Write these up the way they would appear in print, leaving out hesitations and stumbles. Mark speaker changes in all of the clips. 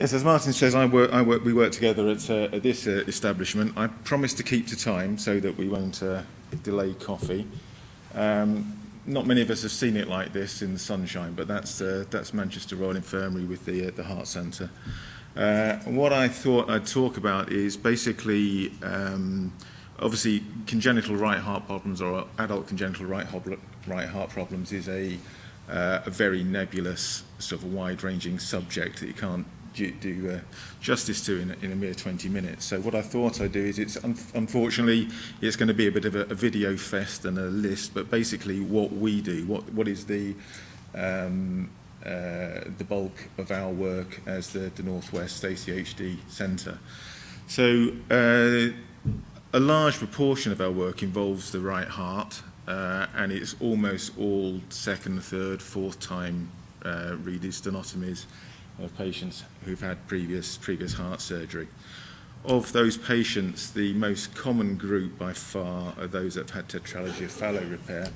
Speaker 1: Yes, as Martin says, we work together at this establishment. I promise to keep to time so that we won't delay coffee. Not many of us have seen it like this in the sunshine, but that's Manchester Royal Infirmary with the Heart Centre. What I thought I'd talk about is basically, obviously, congenital right heart problems or adult congenital right heart problems is a very nebulous, sort of wide-ranging subject that you can't do justice to in a mere 20 minutes. So what I thought I'd do is, unfortunately, it's going to be a bit of a video fest and a list, but basically what we do, what is the bulk of our work as the Northwest ACHD Centre. So a large proportion of our work involves the right heart, and it's almost all second, third, fourth time stenotomies of patients who've had previous heart surgery. Of those patients, the most common group by far are those that have had tetralogy of fallow repair,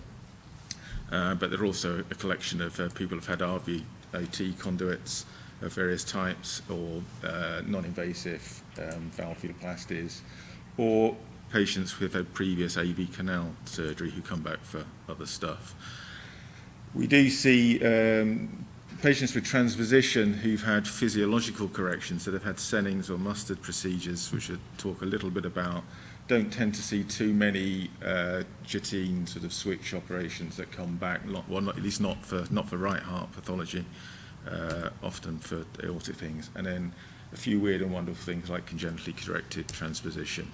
Speaker 1: but there are also a collection of people who've had RVOT conduits of various types, or non-invasive valvuloplasties, or patients who've had previous AV canal surgery who come back for other stuff. We do see patients with transposition who've had physiological corrections, that have had Sennings or mustard procedures, which I'll talk a little bit about. Don't tend to see too many Jettine sort of switch operations that come back, at least not for right heart pathology, often for aortic things, and then a few weird and wonderful things like congenitally corrected transposition.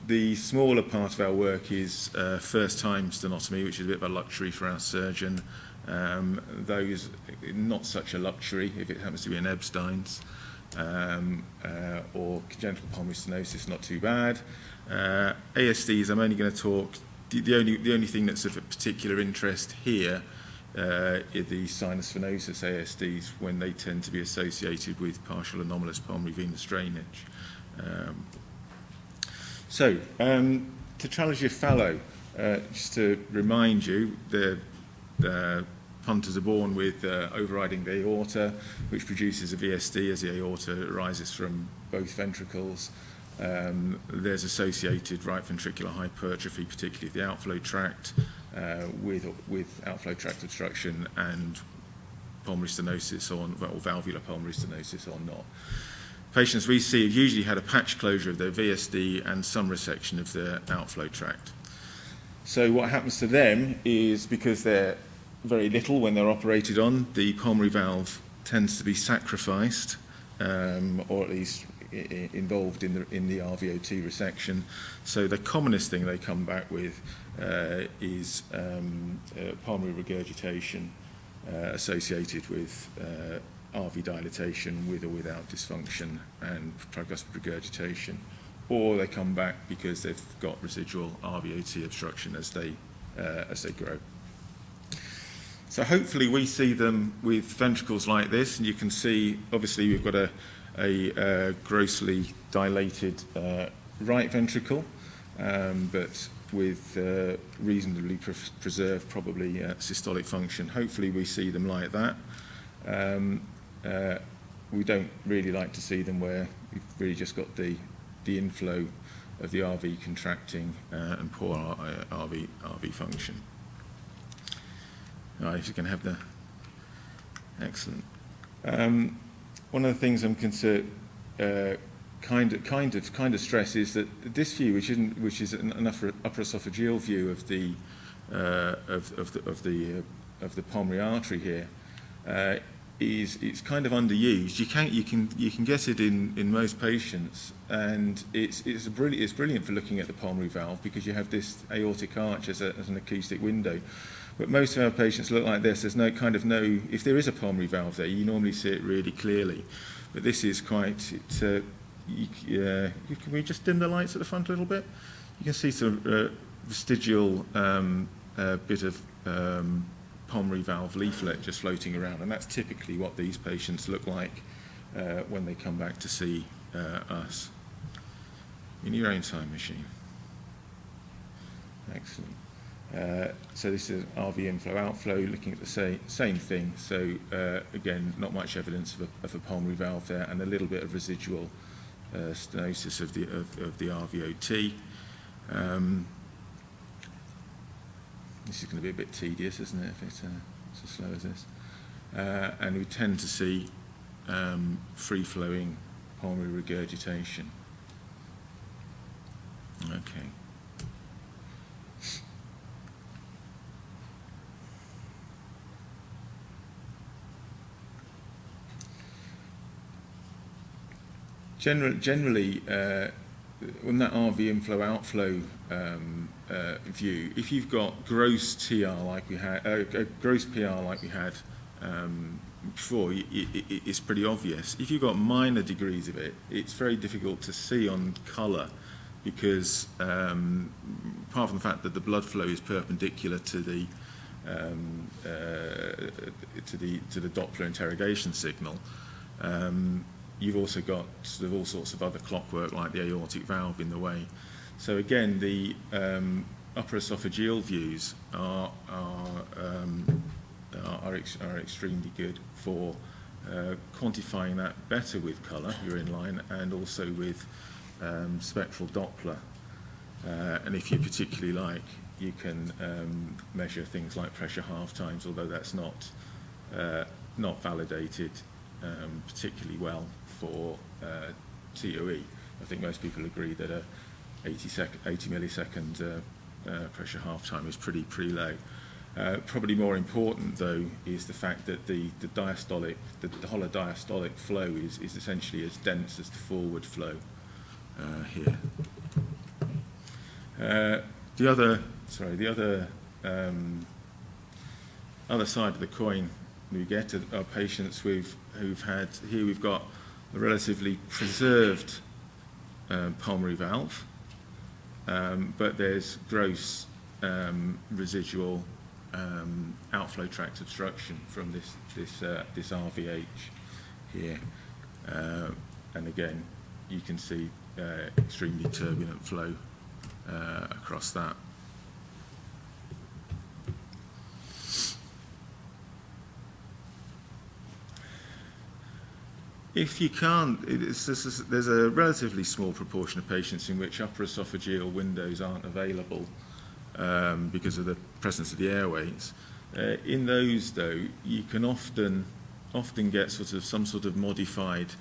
Speaker 1: The smaller part of our work is first-time stenotomy, which is a bit of a luxury for our surgeon. Those, not such a luxury if it happens to be an Epsteins, or congenital pulmonary stenosis, not too bad. ASDs, I'm only going to talk, the only thing that's of a particular interest here is the sinus venosus ASDs, when they tend to be associated with partial anomalous pulmonary venous drainage. So, tetralogy of fallow, just to remind you, the punters are born with overriding the aorta, which produces a VSD as the aorta rises from both ventricles. There's associated right ventricular hypertrophy, particularly the outflow tract, with outflow tract obstruction and pulmonary stenosis or valvular pulmonary stenosis or not. Patients we see have usually had a patch closure of their VSD and some resection of their outflow tract. So what happens to them is, because they're very little when they're operated on, the pulmonary valve tends to be sacrificed, or at least involved in the RVOT resection. So the commonest thing they come back with is pulmonary regurgitation associated with RV dilatation with or without dysfunction and tricuspid regurgitation, or they come back because they've got residual RVOT obstruction as they grow. So hopefully we see them with ventricles like this, and you can see obviously we've got a grossly dilated right ventricle, but with reasonably preserved probably systolic function. Hopefully we see them like that. We don't really like to see them where we've really just got the inflow of the RV contracting and poor RV function. All right, if you can have the excellent. One of the things I'm concerned, kind of stress, is that this view, which is an upper esophageal view of the pulmonary artery here, it's kind of underused. You can get it in most patients, and it's brilliant for looking at the pulmonary valve, because you have this aortic arch as an acoustic window. But most of our patients look like this. There's no, if there is a pulmonary valve there, you normally see it really clearly. But this is quite, can we just dim the lights at the front a little bit? You can see some vestigial bit of pulmonary valve leaflet just floating around, and that's typically what these patients look like when they come back to see us. In your own time machine. Excellent. So this is RV inflow-outflow, looking at the same thing. So again, not much evidence of a pulmonary valve there, and a little bit of residual stenosis of the RVOT. This is going to be a bit tedious, isn't it, if it's as slow as this? And we tend to see free-flowing pulmonary regurgitation. Okay. Generally, on that RV inflow-outflow view, if you've got gross TR like we had, gross PR like we had before, it's pretty obvious. If you've got minor degrees of it, it's very difficult to see on colour, because apart from the fact that the blood flow is perpendicular to the Doppler interrogation signal, you've also got sort of all sorts of other clockwork like the aortic valve in the way. So again, the upper esophageal views are extremely good for quantifying that better with colour, urine line, and also with spectral Doppler. And if you particularly like, you can measure things like pressure half times, although that's not validated particularly well for TOE. I think most people agree that a 80 millisecond pressure half time is pretty low. Probably more important, though, is the fact that the hollow diastolic flow is essentially as dense as the forward flow here. The other side of the coin we get are patients who've had, here we've got a relatively preserved pulmonary valve, but there's gross residual outflow tract obstruction from this RVH here, and again you can see extremely turbulent flow across that. If you can't, there's a relatively small proportion of patients in which upper esophageal windows aren't available because of the presence of the airways. In those, though, you can often get some sort of modified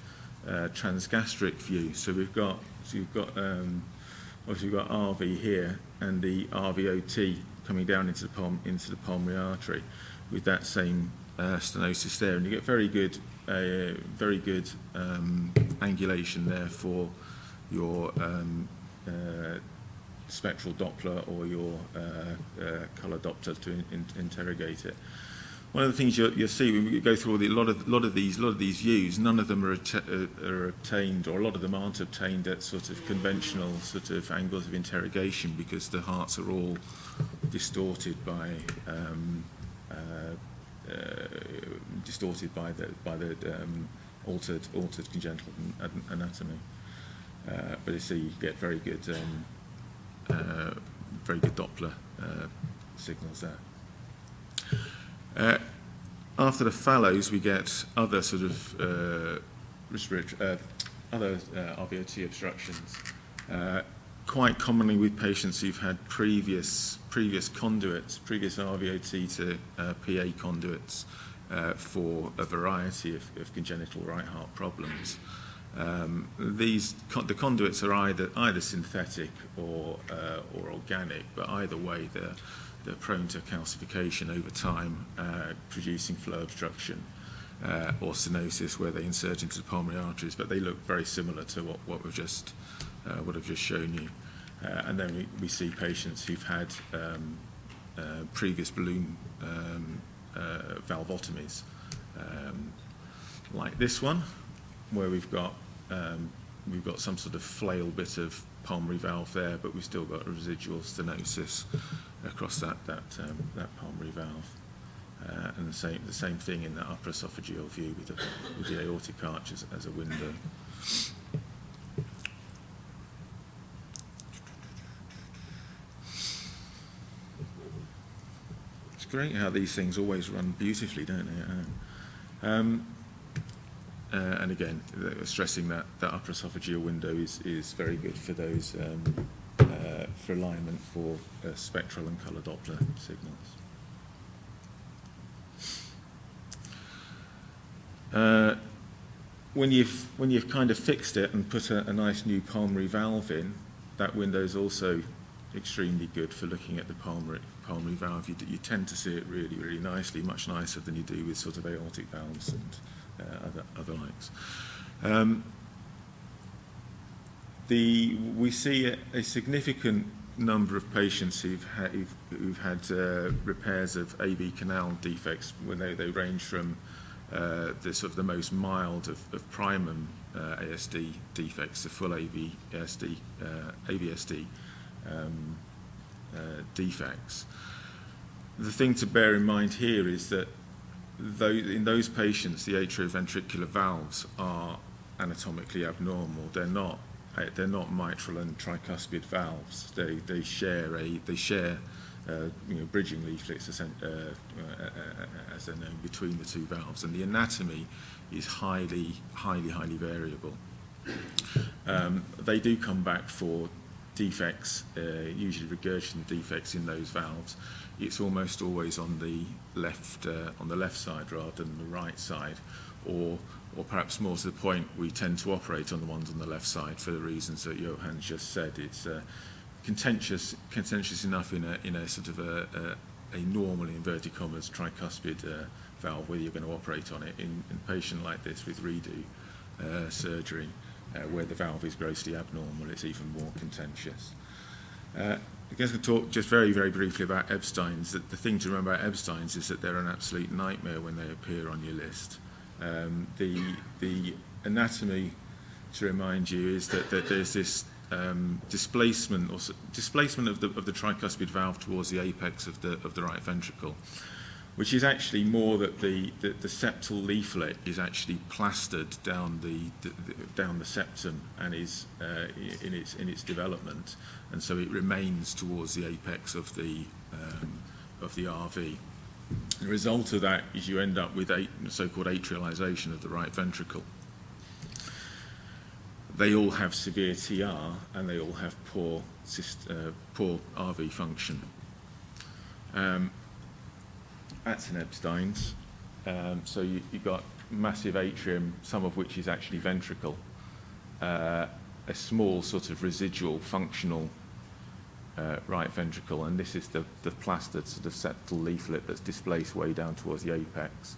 Speaker 1: transgastric view. So you've got obviously you've got RV here and the RVOT coming down into the pulmonary artery with that same stenosis there, and you get very good angulation there for your spectral Doppler or your colour Doppler to interrogate it. One of the things you'll see when we go through a lot of these views, none of them are obtained, or a lot of them aren't obtained at sort of conventional sort of angles of interrogation, because the hearts are all distorted by the altered congenital anatomy. But you see, you get very good Doppler signals there. After the fallows, we get other sort of other RVOT obstructions. Quite commonly with patients who've had previous conduits, previous RVOT to PA conduits for a variety of congenital right heart problems. The conduits are either synthetic or organic, but either way they're prone to calcification over time, producing flow obstruction or stenosis where they insert into the pulmonary arteries. But they look very similar to what I've just shown you. And then we see patients who've had previous balloon valvotomies, like this one, where we've got some sort of flail bit of pulmonary valve there, but we've still got a residual stenosis across that pulmonary valve. And the same thing in the upper esophageal view with the aortic arch as a window. great how these things always run beautifully, don't they? And again, stressing that upper esophageal window is very good for those for alignment for spectral and colour Doppler signals. When you've kind of fixed it and put a nice new pulmonary valve in, that window is also extremely good for looking at the pulmonary valve. You tend to see it really, really nicely, much nicer than you do with sort of aortic valves and other likes. We see a significant number of patients who've had repairs of AV canal defects when they range from the sort of the most mild of primum ASD defects to full AVSD defects. The thing to bear in mind here is that in those patients, the atrioventricular valves are anatomically abnormal. They're not mitral and tricuspid valves. They share bridging leaflets as they're known between the two valves, and the anatomy is highly variable. They do come back for defects, usually regurgitant defects in those valves. It's almost always on the left side rather than the right side, or perhaps more to the point, we tend to operate on the ones on the left side for the reasons that Johan just said. It's contentious enough in a sort of a normal, inverted commas, tricuspid valve, whether you're going to operate on it. In a patient like this with redo surgery, where the valve is grossly abnormal, it's even more contentious. I guess I'll talk just very, very briefly about Epsteins. The thing to remember about Epsteins is that they're an absolute nightmare when they appear on your list. The anatomy, to remind you, is that there's this displacement of the tricuspid valve towards the apex of the right ventricle, which is actually more that the septal leaflet is actually plastered down the septum and is in its development, and so it remains towards the apex of the RV. The result of that is you end up with a so-called atrialization of the right ventricle. They all have severe TR and they all have poor RV function. That's an Epsteins. So you've got massive atrium, some of which is actually ventricle, a small sort of residual functional right ventricle, and this is the plastered sort of septal leaflet that's displaced way down towards the apex.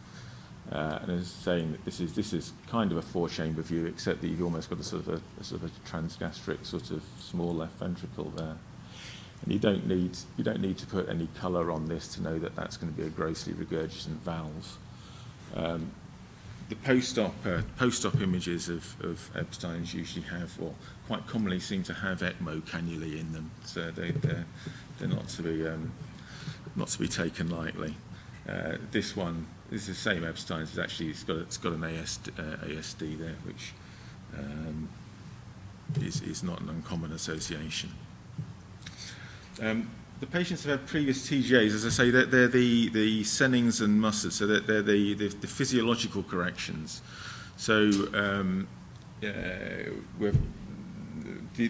Speaker 1: And as saying that this is kind of a four-chamber view, except that you've almost got a sort of a transgastric sort of small left ventricle there. And you don't need to put any colour on this to know that that's going to be a grossly regurgitant valve. The post-op images of Epsteins usually have, or quite commonly seem to have ECMO cannulae in them, so they're not to be taken lightly. This is the same Epsteins. It's got an ASD there, which is not an uncommon association. The patients that have previous TGAs, as I say, they're the Sennings and Mustards, so they're the physiological corrections. So the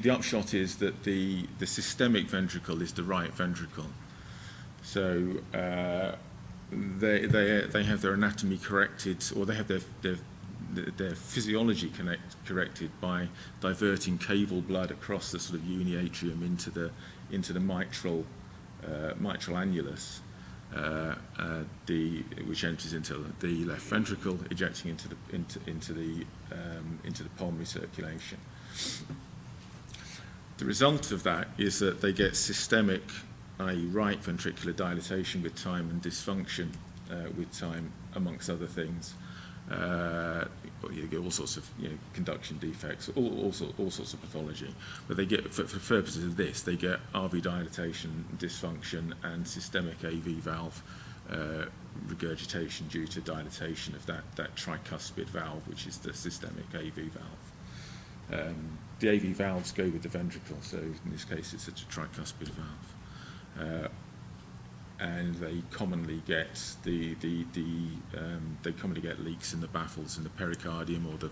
Speaker 1: upshot is that the systemic ventricle is the right ventricle. So they have their anatomy corrected, or they have their physiology corrected by diverting caval blood across the sort of uniatrium into the mitral annulus, which enters into the left ventricle, ejecting into the pulmonary circulation. The result of that is that they get systemic, i.e. right ventricular dilatation with time and dysfunction with time, amongst other things. You get all sorts of conduction defects, all sorts of pathology. But they get, for purposes of this, they get RV dilatation, dysfunction, and systemic AV valve regurgitation due to dilatation of that tricuspid valve, which is the systemic AV valve. The AV valves go with the ventricle, so in this case it's a tricuspid valve. and they commonly get they commonly get leaks in the baffles in the pericardium or the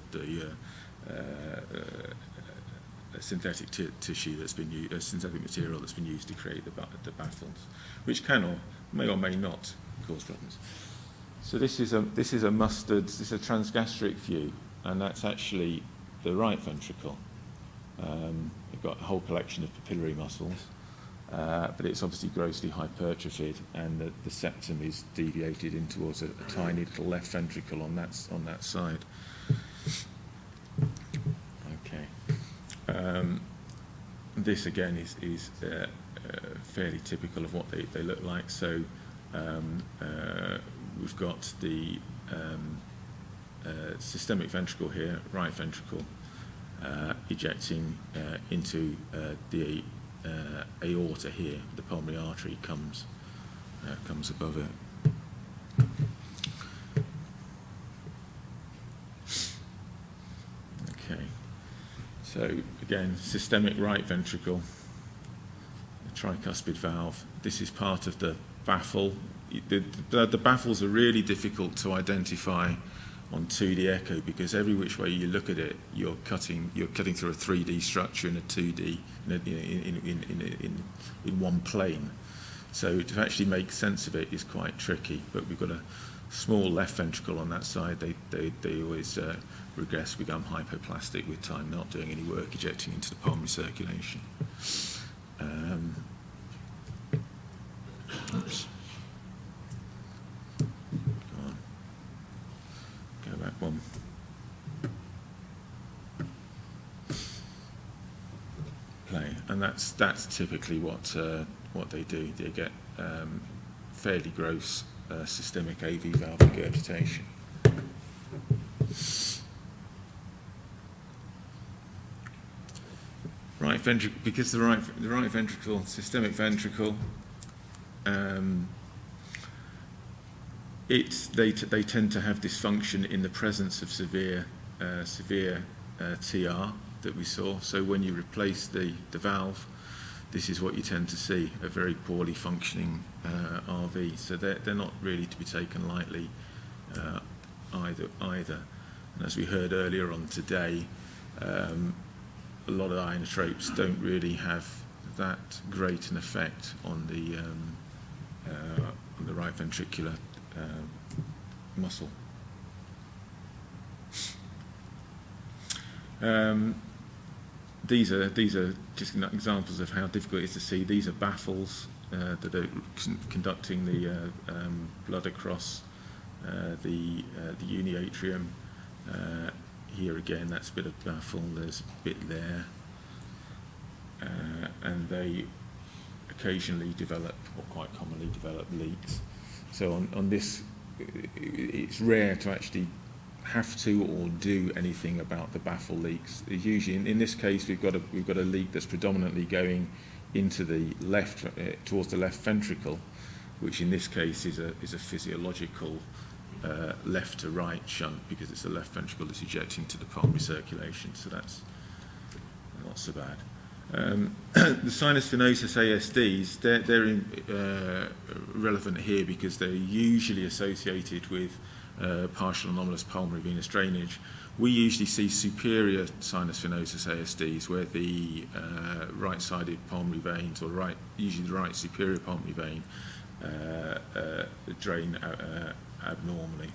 Speaker 1: synthetic tissue that's been used, synthetic material that's been used to create the baffles, which can or may not cause problems. So this is a mustard. This is a transgastric view, and that's actually the right ventricle. We've got a whole collection of papillary muscles, but it's obviously grossly hypertrophied, and the septum is deviated in towards a tiny little left ventricle on that side. Okay. This again is fairly typical of what they look like. So we've got the systemic ventricle here, right ventricle, ejecting into the aorta here. The pulmonary artery comes above it. Okay. So again, systemic right ventricle, the tricuspid valve. This is part of the baffle. The baffles are really difficult to identify on 2D echo because every which way you look at it, you're cutting through a 3D structure in a 2D in one plane. So to actually make sense of it is quite tricky. But we've got a small left ventricle on that side. They always regress, become hypoplastic with time, not doing any work ejecting into the pulmonary circulation. Oops. Go back one. Play, and that's typically what they do. They get fairly gross systemic AV valve regurgitation. Right ventricle, because the right ventricle, systemic ventricle, they tend to have dysfunction in the presence of severe TR that we saw. So when you replace the valve, this is what you tend to see, a very poorly functioning RV. So they're not really to be taken lightly either. And as we heard earlier on today, a lot of inotropes don't really have that great an effect on the right ventricular muscle. These are just examples of how difficult it is to see. These are baffles that are conducting the blood across the uniatrium. Here again, that's a bit of baffle. There's a bit there, and they occasionally develop, or quite commonly develop, leaks. So on this, it's rare to actually have to or do anything about the baffle leaks. Usually, in this case, we've got a leak that's predominantly going into the left, towards the left ventricle, which in this case is a physiological left to right shunt because it's the left ventricle that's ejecting to the pulmonary circulation. So that's not so bad. The sinus venosus ASDs, they're relevant here because they're usually associated with partial anomalous pulmonary venous drainage. We usually see superior sinus venosus ASDs where the right-sided pulmonary veins, or usually the right superior pulmonary vein, drain abnormally.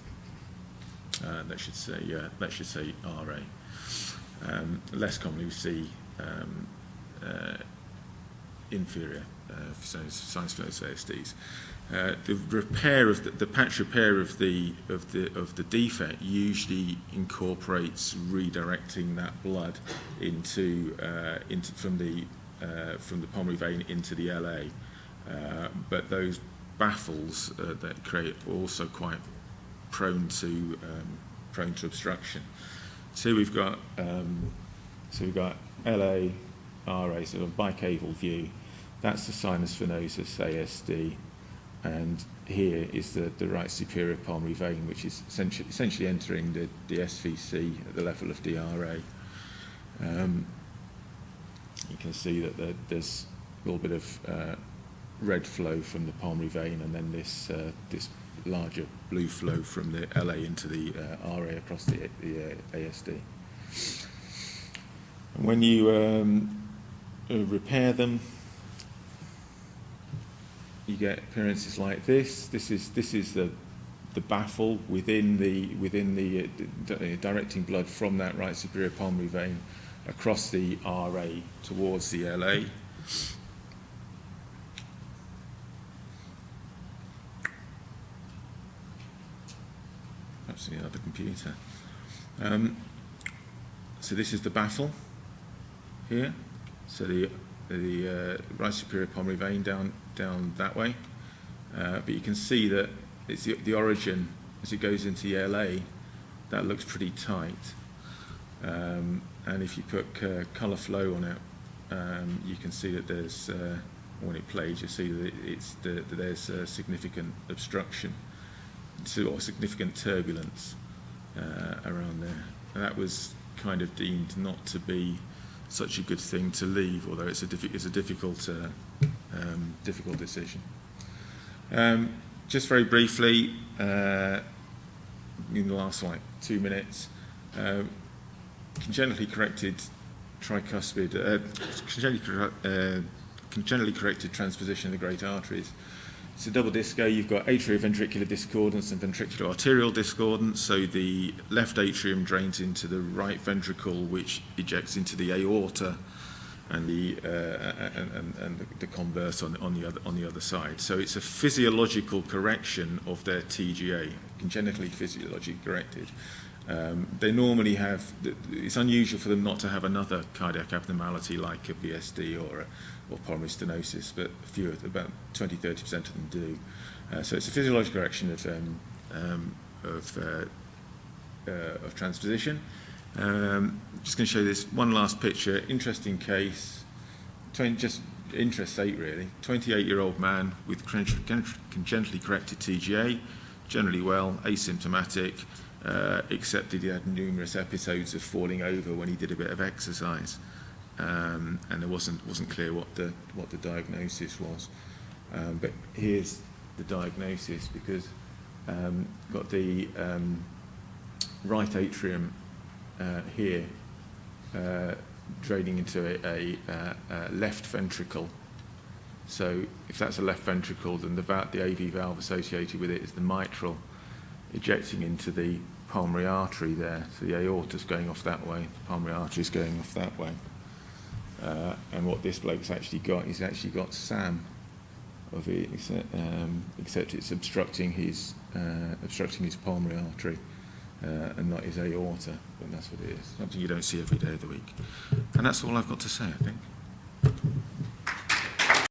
Speaker 1: That should say RA. Less commonly we see inferior sinus venosus ASDs. The repair of the patch repair of the defect usually incorporates redirecting that blood into from the pulmonary vein into the LA. But those baffles that create are also quite prone to obstruction. So we've got LA, RA, sort of bicaval view. That's the sinus venosus ASD, and here is the right superior pulmonary vein, which is essentially entering the SVC at the level of DRA. You can see that there's a little bit of red flow from the pulmonary vein, and then this larger blue flow from the LA into the RA across the ASD. And when you repair them, you get appearances like this. This is the baffle within the directing blood from that right superior pulmonary vein across the RA towards the LA. Perhaps the other computer. So this is the baffle here. So the right superior pulmonary vein down that way. But you can see that it's the origin as it goes into the LA. That looks pretty tight. And if you put colour flow on it, you can see that there's when it plays, you see that there's a significant obstruction, or significant turbulence around there. And that was kind of deemed not to be such a good thing to leave, although it's a difficult decision. Just very briefly, in the last 2 minutes, congenitally corrected tricuspid, congenitally corrected transposition of the great arteries. It's a double disco. You've got atrioventricular discordance and ventricular arterial discordance. So the left atrium drains into the right ventricle, which ejects into the aorta, and the converse on the other side. So it's a physiological correction of their TGA, congenitally physiologically corrected. They normally have. It's unusual for them not to have another cardiac abnormality like a VSD or pulmonary stenosis, but fewer, about 20-30% of them do. So it's a physiological correction of transposition. Just going to show you this one last picture. Interesting case. Just interest sake really. 28-year-old man with congenitally corrected TGA, generally well, asymptomatic, except that he had numerous episodes of falling over when he did a bit of exercise. And it wasn't clear what the diagnosis was, but here's the diagnosis, because got the right atrium here draining into a left ventricle. So if that's a left ventricle, then the AV valve associated with it is the mitral, ejecting into the pulmonary artery there. So the aorta's going off that way, the pulmonary artery's going off that way. And what this bloke's actually got, he's actually got SAM of it, except it's obstructing his pulmonary artery and not his aorta, but that's what it is. Something you don't see every day of the week. And that's all I've got to say, I think.